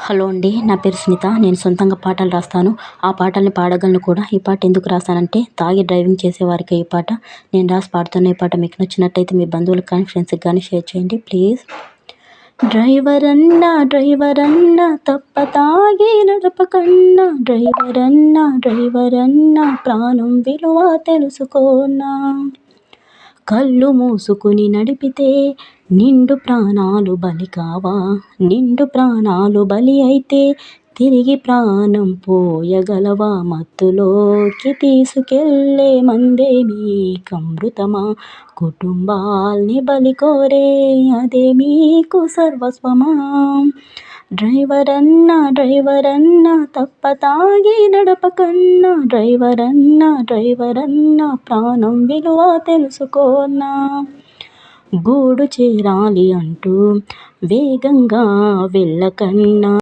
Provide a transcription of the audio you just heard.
Hello అండి. నా పేరు సునీత. నేను సొంతంగా పాటలు రాస్తాను. ఆ పాటల్ని పాడగలను కూడా. ఈ పాట ఎందుకు రాశానంటే తాగి డ్రైవింగ్ చేసేవారికి ఈ పాట. నేను రాసి పాడుతున్న ఈ పాట మీకు నచ్చినట్టయితే మీ బంధువులకు కానీ ఫ్రెండ్స్కి కానీ షేర్ చేయండి ప్లీజ్. డ్రైవర్ అన్నా తప్ప తాగి నడపకన్నా, డ్రైవర్ అన్నా ప్రాణం విలువ తెలుసుకోనా. కళ్ళు మూసుకుని నడిపితే నిండు ప్రాణాలు బలి కావా. నిండు ప్రాణాలు బలి అయితే తిరిగి ప్రాణం పోయగలవా. మత్తులోకి తీసుకెళ్ళే మందే మీకమృతమా. కుటుంబాల్ని బలి కోరే అదే మీకు సర్వస్వమా. డ్రైవర్ అన్నా తప్ప తాగి నడపకన్నా, డ్రైవర్ అన్నా ప్రాణం విలువ తెలుసుకోనా. గూడు చేరాలి అంటూ వేగంగా వెళ్ళకన్నా.